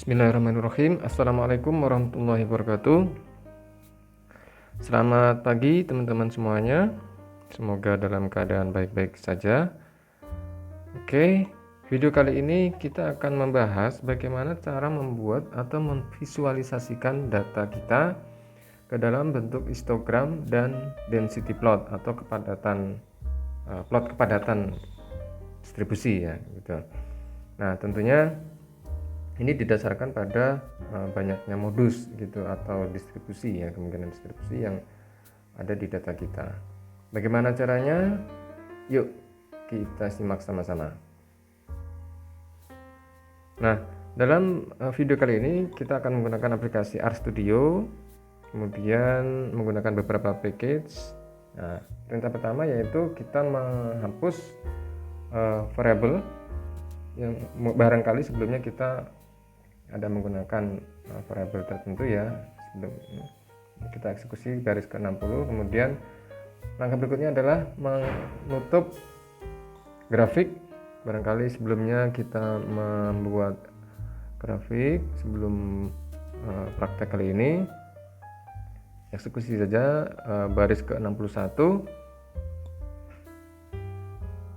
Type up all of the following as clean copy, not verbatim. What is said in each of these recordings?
Bismillahirrahmanirrahim. Assalamualaikum warahmatullahi wabarakatuh. Selamat pagi teman-teman semuanya. Semoga dalam keadaan baik-baik saja. Oke, video kali ini kita akan membahas bagaimana cara membuat atau memvisualisasikan data kita ke dalam bentuk histogram dan density plot atau kepadatan plot kepadatan distribusi ya gitu. Nah, tentunya ini didasarkan pada banyaknya modus gitu atau distribusi ya, kemungkinan distribusi yang ada di data kita. Bagaimana caranya? Yuk kita simak sama-sama. Nah, dalam video kali ini kita akan menggunakan aplikasi RStudio, kemudian menggunakan beberapa package. Nah, perintah pertama yaitu kita menghapus variabel yang barangkali sebelumnya kita ada menggunakan variabel tertentu ya. Sebelum kita eksekusi garis ke-60, kemudian langkah berikutnya adalah menutup grafik. Barangkali sebelumnya kita membuat grafik sebelum praktek kali ini. Eksekusi saja baris ke-61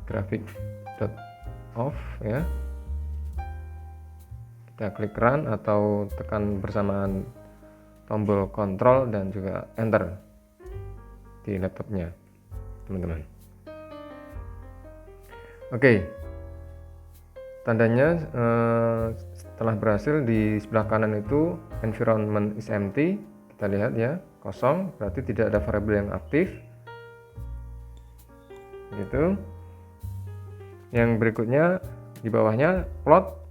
grafik.off ya. Kita klik run atau tekan bersamaan tombol kontrol dan juga enter di laptopnya teman-teman. Oke, tandanya setelah berhasil di sebelah kanan itu environment is empty. Kita lihat ya, kosong, berarti tidak ada variabel yang aktif gitu. Yang berikutnya di bawahnya plot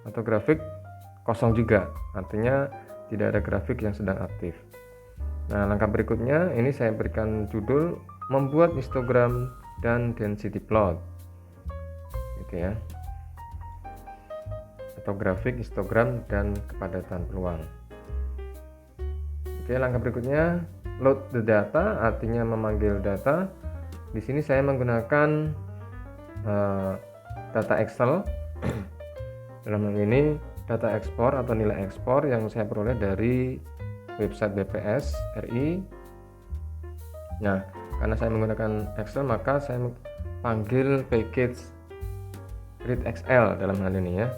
atau grafik kosong juga, artinya tidak ada grafik yang sedang aktif. Nah, langkah berikutnya ini saya berikan judul membuat histogram dan density plot gitu ya, atau grafik histogram dan kepadatan peluang. Oke, langkah berikutnya load the data, artinya memanggil data. Di sini saya menggunakan data Excel. Dalam hal ini data ekspor atau nilai ekspor yang saya peroleh dari website BPS RI. Nah, karena saya menggunakan Excel maka saya panggil package readxl dalam hal ini ya.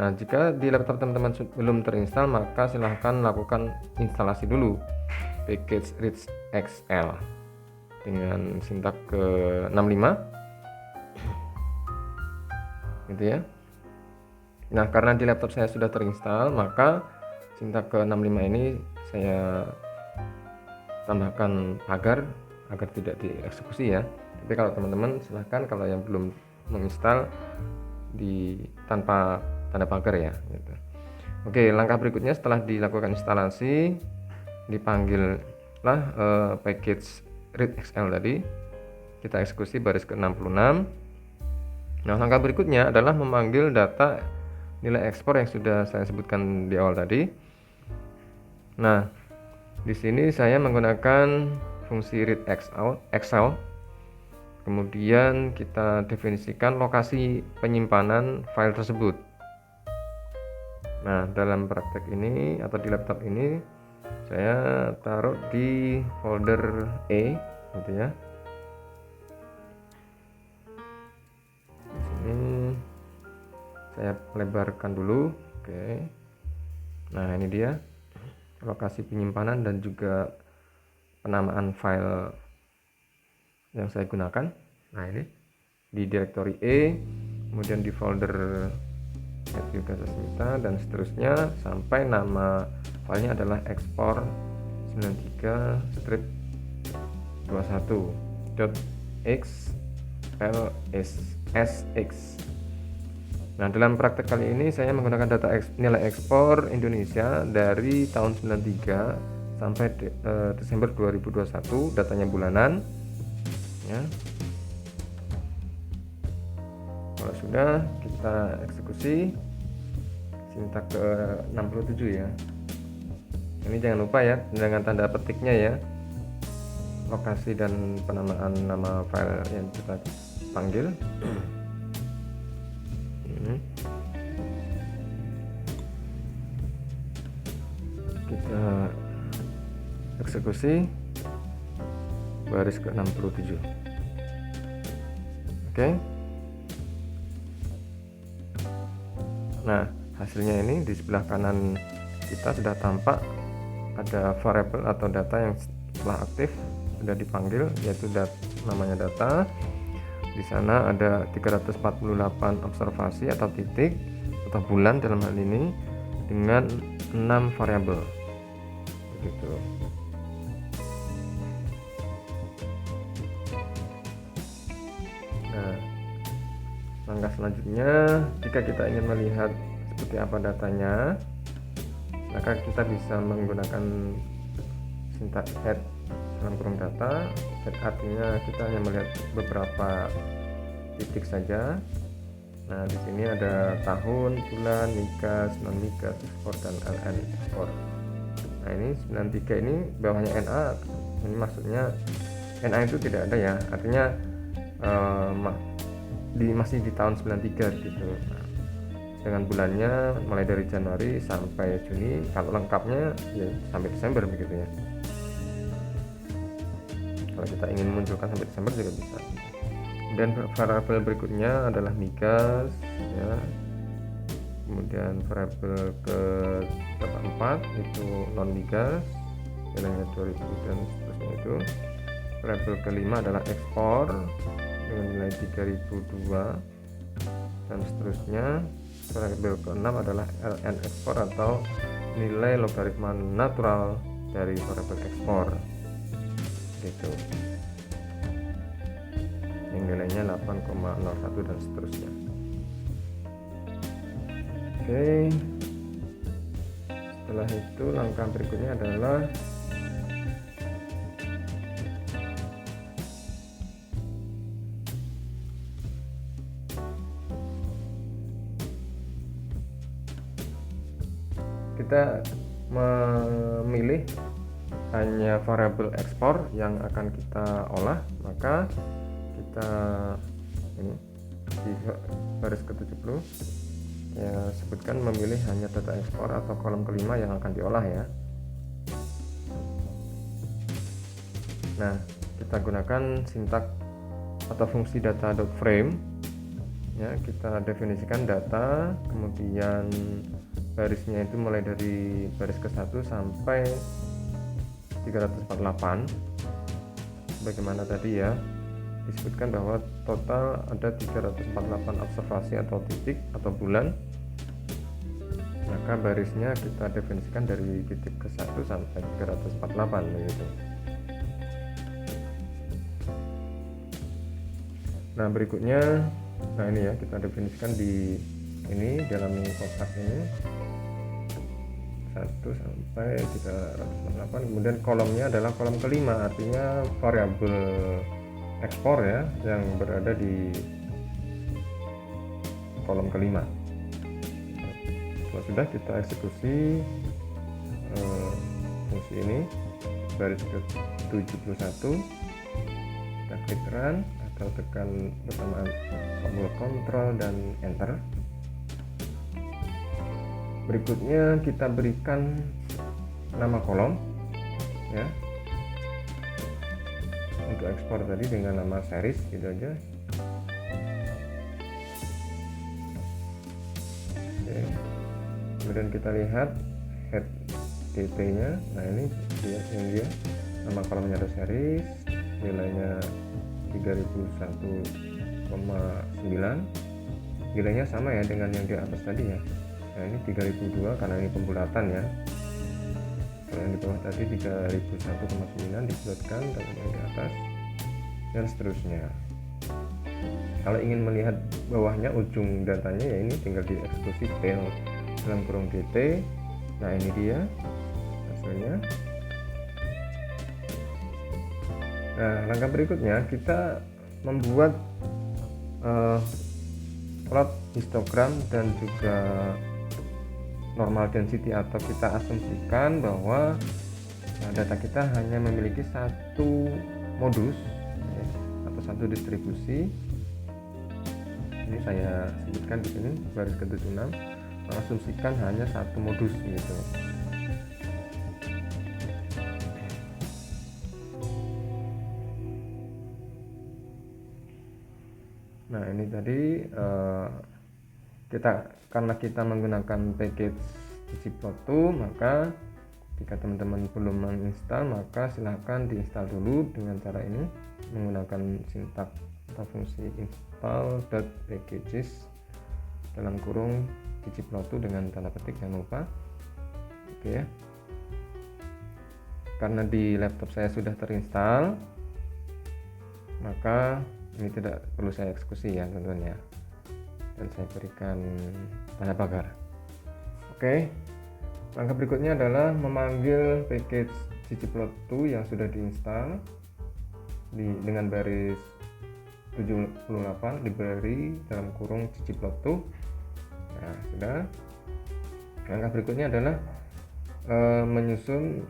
Nah, jika di laptop teman-teman belum terinstall maka silahkan lakukan instalasi dulu package readxl dengan sintak ke-65 gitu ya. Nah, karena di laptop saya sudah terinstall, maka sintak ke-65 ini saya tambahkan pagar agar tidak dieksekusi ya. Tapi kalau teman-teman silahkan, kalau yang belum menginstal tanpa tanda pagar ya gitu. Oke, langkah berikutnya setelah dilakukan instalasi, dipanggillah package readxl tadi. Kita eksekusi baris ke-66. Nah, langkah berikutnya adalah memanggil data nilai ekspor yang sudah saya sebutkan di awal tadi. Nah, di sini saya menggunakan fungsi readxl. Kemudian kita definisikan lokasi penyimpanan file tersebut. Nah, dalam praktek ini atau di laptop ini saya taruh di folder E gitu ya. Saya lebarkan dulu. Oke. Nah, ini dia lokasi penyimpanan dan juga penamaan file yang saya gunakan. Nah, ini di direktori E, kemudian di folder Yoga Sasmita dan seterusnya sampai nama filenya adalah ekspor 93-21.xlsx. Nah, dalam praktek kali ini saya menggunakan data nilai ekspor Indonesia dari tahun 93 sampai Desember 2021, datanya bulanan ya. Kalau sudah, kita eksekusi sintak ke-67 ya. Ini jangan lupa ya dengan tanda petiknya ya, lokasi dan penamaan nama file yang kita panggil. kita eksekusi baris ke-67. Oke. Nah, hasilnya ini di sebelah kanan kita sudah tampak ada variabel atau data yang setelah aktif sudah dipanggil, yaitu namanya data. Di sana ada 348 observasi atau titik atau bulan dalam hal ini dengan 6 variabel. Begitu. Nah, langkah selanjutnya, jika kita ingin melihat seperti apa datanya, maka kita bisa menggunakan sintaks add dalam kurung data. Add artinya kita hanya melihat beberapa titik saja. Nah, di sini ada tahun, bulan, migas, non migas, ekspor dan LN ekspor. Nah, ini 93 ini bawahnya NA, ini maksudnya NA itu tidak ada ya, artinya masih di tahun 93 gitu. Nah, dengan bulannya mulai dari Januari sampai Juni, kalau lengkapnya ya sampai Desember begitu ya. Kalau kita ingin munculkan sampai Desember juga bisa. Dan variabel berikutnya adalah migas ya. Kemudian variabel ke-4 itu non migas, nilainya 2000 dan seterusnya itu. Variabel kelima adalah ekspor dengan nilai 3002 dan seterusnya. Variabel ke-6 adalah LN ekspor atau nilai logaritma natural dari variabel ekspor gitu, yang nilainya 8,01 dan seterusnya. Oke, setelah itu langkah berikutnya adalah kita memilih hanya variabel ekspor yang akan kita olah, maka kita ini di baris ke-70 ya sebutkan memilih hanya data ekspor atau kolom kelima yang akan diolah ya. Nah, kita gunakan sintaks atau fungsi data.frame ya, kita definisikan data, kemudian barisnya itu mulai dari baris ke-1 sampai 348. Bagaimana tadi ya, disebutkan bahwa total ada 348 observasi atau titik atau bulan, maka barisnya kita definisikan dari titik ke-1 sampai 348 begitu. Nah, berikutnya, nah ini ya kita definisikan di ini dalam kotak ini 1 sampai 348. Kemudian kolomnya adalah kolom kelima, artinya variabel ekspor ya yang berada di kolom kelima. Kalau sudah, kita eksekusi fungsi ini baris ke-71, kita klik run atau tekan bersamaan tombol Ctrl dan Enter. Berikutnya kita berikan nama kolom ya, untuk ekspor tadi dengan nama series gitu aja. Oke. Kemudian kita lihat head dt nya. Nah, ini dia nama kolomnya ada series, nilainya 3001,9, nilainya sama ya dengan yang di atas tadi ya. Nah, ini 3002 karena ini pembulatan ya. Kalau yang di bawah tadi 3001,9 dibulatkan dengan yang di atas dan seterusnya. Kalau ingin melihat bawahnya ujung datanya ya ini tinggal dieksekusi del dalam kurung dt. Nah, ini dia hasilnya. Nah, langkah berikutnya kita membuat plot histogram dan juga normal density, atau kita asumsikan bahwa data kita hanya memiliki satu modus ya, atau satu distribusi. Ini saya sebutkan di sini baris ke-76, mengasumsikan hanya satu modus gitu. Nah ini tadi karena kita menggunakan package ggplot2, maka jika teman-teman belum menginstal maka silahkan diinstal dulu dengan cara ini menggunakan sintak atau fungsi install.packages dalam kurung ggplot2 dengan tanda petik, jangan lupa. Oke ya, karena di laptop saya sudah terinstall maka ini tidak perlu saya eksekusi ya tentunya, dan saya berikan tanda pagar. Oke, langkah berikutnya adalah memanggil package ggplot2 yang sudah diinstal dengan baris 78 diberi dalam kurung ggplot2. Nah sudah. Langkah berikutnya adalah menyusun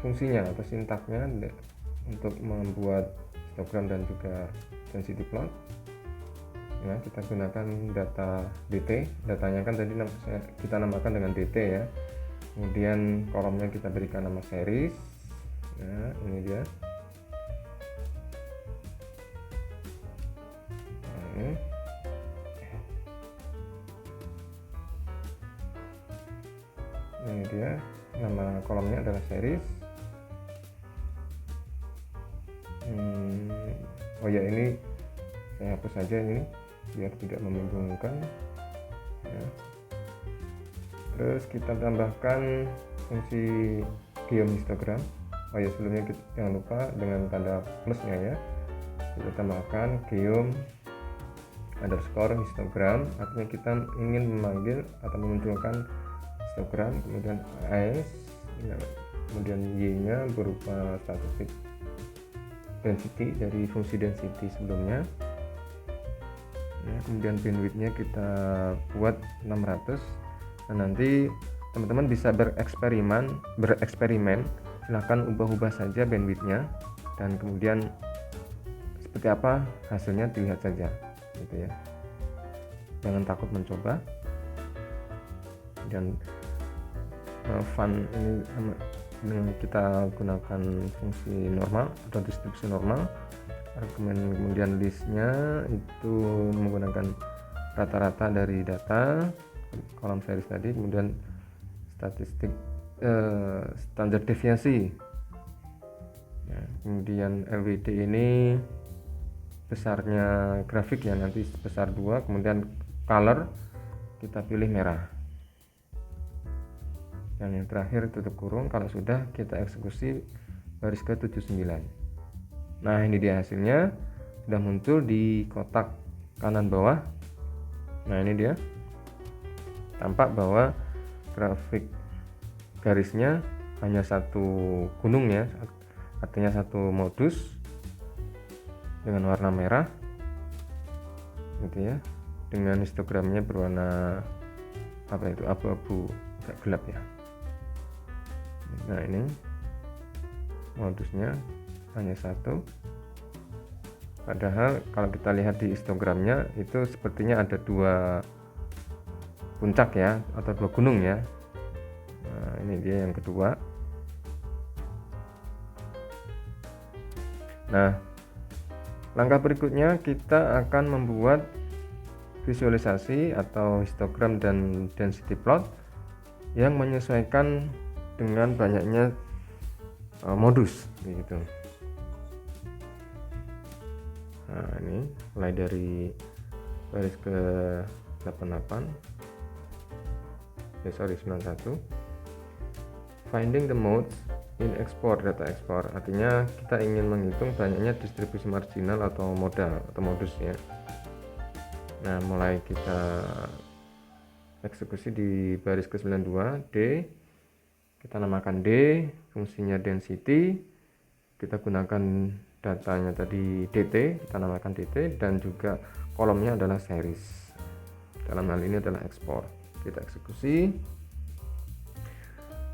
fungsinya atau sintaknya untuk membuat histogram dan juga density plot. Ya, kita gunakan data dt, datanya kan tadi kita namakan dengan dt ya, kemudian kolomnya kita berikan nama series. Nah ini dia. Ini dia, nama kolomnya adalah series. Oh ya, ini saya hapus saja ini biar tidak membingungkan ya. Terus kita tambahkan fungsi geom histogram. Oh ya, sebelumnya jangan lupa dengan tanda plusnya ya, kita tambahkan geom underscore histogram, artinya kita ingin memanggil atau memunculkan histogram, kemudian AS, kemudian Y nya berupa statistik density dari fungsi density sebelumnya ya, kemudian bandwidthnya kita buat 600. Nah nanti teman-teman bisa bereksperimen, silahkan ubah-ubah saja bandwidthnya, dan kemudian seperti apa hasilnya dilihat saja gitu ya, jangan takut mencoba. Dan fun ini dengan kita gunakan fungsi normal atau distribusi normal, kemudian listnya itu menggunakan rata-rata dari data kolom series tadi, kemudian statistik standar deviasi ya, kemudian LWD ini besarnya grafik ya nanti sebesar 2, kemudian color kita pilih merah, dan yang terakhir tutup kurung. Kalau sudah, kita eksekusi baris ke 79. Nah ini dia hasilnya, sudah muncul di kotak kanan bawah. Nah ini dia, tampak bahwa grafik garisnya hanya satu gunung ya, artinya satu modus dengan warna merah gitu ya, dengan histogramnya berwarna abu-abu agak gelap ya. Nah ini modusnya hanya satu, padahal kalau kita lihat di histogramnya itu sepertinya ada 2 puncak ya, atau 2 gunung ya. Nah ini dia yang kedua. Nah langkah berikutnya kita akan membuat visualisasi atau histogram dan density plot yang menyesuaikan dengan banyaknya modus gitu. Nah ini mulai dari baris ke 91, finding the modes in export data export, artinya kita ingin menghitung banyaknya distribusi marginal atau modal atau modus ya. Nah mulai kita eksekusi di baris ke 92 D, kita namakan D, fungsinya density, kita gunakan datanya tadi dt, kita namakan dt, dan juga kolomnya adalah series, dalam hal ini adalah ekspor. Kita eksekusi,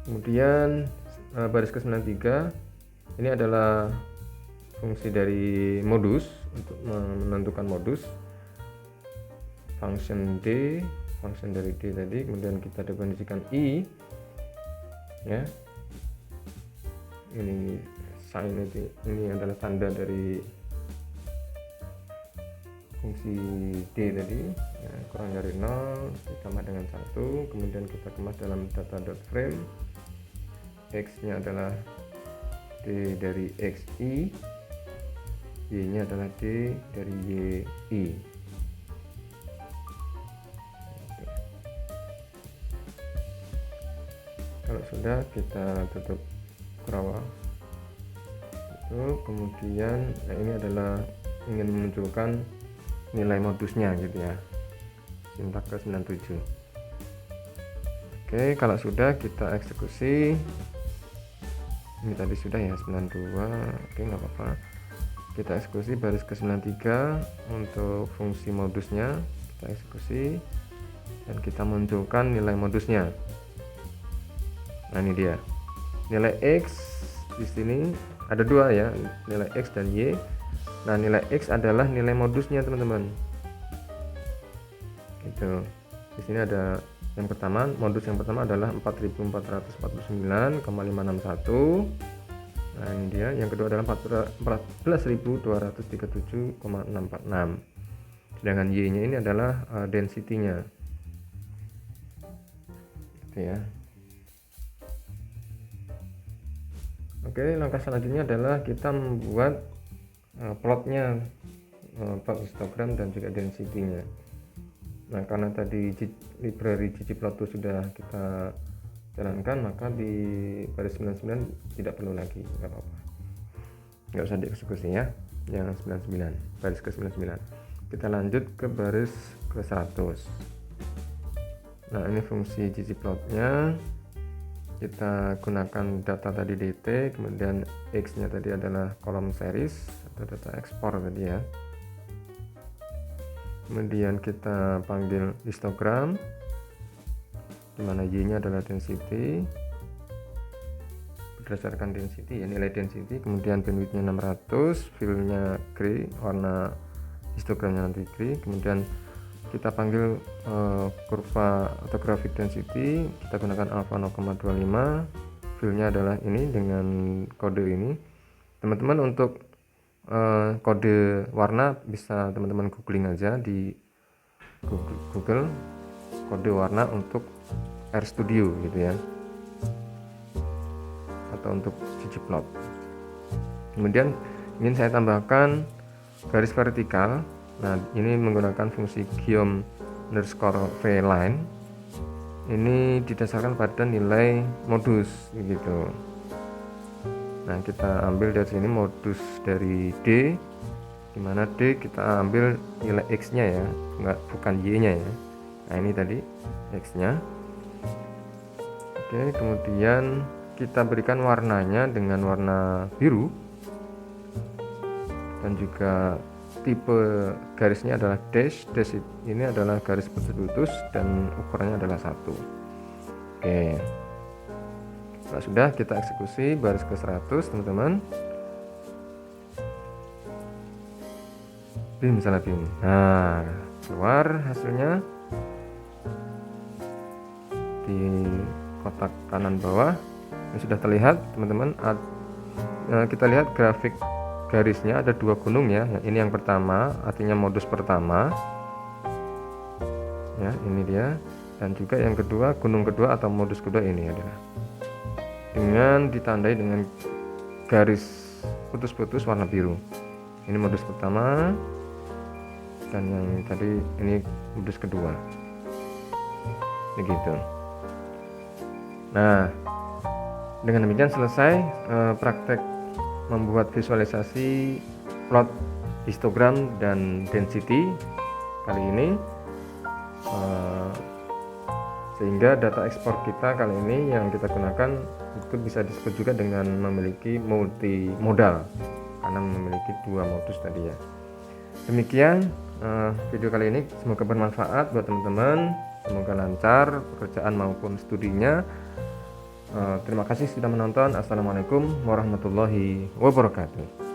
kemudian baris ke 93 ini adalah fungsi dari modus, untuk menentukan modus, function D, function dari D tadi, kemudian kita definisikan I ya, ini sign ini adalah tanda dari fungsi D tadi, nah, kurang dari 0 ditambah dengan 1, kemudian kita kemas dalam data.frame. X nya adalah D dari XI, Y nya adalah D dari YI. Kalau sudah, kita tutup kurava itu. Kemudian ini adalah ingin memunculkan nilai modusnya gitu ya, sintak ke 97. Oke, kalau sudah kita eksekusi. Ini tadi sudah ya 92. Oke, nggak apa-apa, kita eksekusi baris ke 93 untuk fungsi modusnya. Kita eksekusi dan kita munculkan nilai modusnya. Nah, ini dia nilai X. Di sini ada dua ya, nilai X dan Y. Nah, nilai X adalah nilai modusnya teman-teman. Gitu. Di sini ada yang pertama, modus yang pertama adalah 4449,561. Nah, ini dia. Yang kedua adalah 14.237,646. Sedangkan Y-nya ini adalah density-nya. Gitu ya. Oke, langkah selanjutnya adalah kita membuat plotnya, plot histogram dan juga density-nya. Nah, karena tadi library ggplot itu sudah kita jalankan, maka di baris 99 tidak perlu lagi, nggak apa-apa, nggak usah dieksekusi ya, yang 99, baris ke 99. Kita lanjut ke baris ke 100. Nah, ini fungsi ggplotnya. Kita gunakan data tadi dt, kemudian X nya tadi adalah kolom series atau data ekspor tadi ya. Kemudian kita panggil histogram, dimana Y nya adalah density, berdasarkan density ya, nilai density. Kemudian bandwidth nya 600, fill nya gray, warna histogramnya nanti gray. Kemudian kita panggil kurva atau graphic density, kita gunakan alpha 0,25, fill nya adalah ini dengan kode ini. Teman-teman untuk kode warna bisa teman-teman googling aja di Google kode warna untuk RStudio gitu ya, atau untuk ggplot. Kemudian ingin saya tambahkan garis vertikal. Nah, ini menggunakan fungsi geom_vline. Ini didasarkan pada nilai modus gitu. Nah, kita ambil dari sini modus dari D, dimana D kita ambil nilai X nya ya, bukan Y nya ya. Nah, ini tadi X nya. Oke, kemudian kita berikan warnanya dengan warna biru, dan juga tipe garisnya adalah dash ini adalah garis putus-putus dan ukurannya adalah 1. Oke, nah, sudah, kita eksekusi baris ke 100 teman-teman. Misalnya BIM, nah keluar hasilnya di kotak kanan bawah. Ini sudah terlihat teman-teman. Kita lihat grafik garisnya ada dua gunung ya. Ini yang pertama, artinya modus pertama ya, ini dia. Dan juga yang kedua, gunung kedua atau modus kedua ini adalah dengan ditandai dengan garis putus-putus warna biru. Ini modus pertama, dan yang tadi ini modus kedua, begitu. Nah, dengan demikian selesai praktek membuat visualisasi plot histogram dan density kali ini, sehingga data ekspor kita kali ini yang kita gunakan itu bisa disebut juga dengan memiliki multimodal karena memiliki dua modus tadi ya. Demikian video kali ini, semoga bermanfaat buat teman-teman, semoga lancar pekerjaan maupun studinya. Terima kasih sudah menonton. Assalamualaikum warahmatullahi wabarakatuh.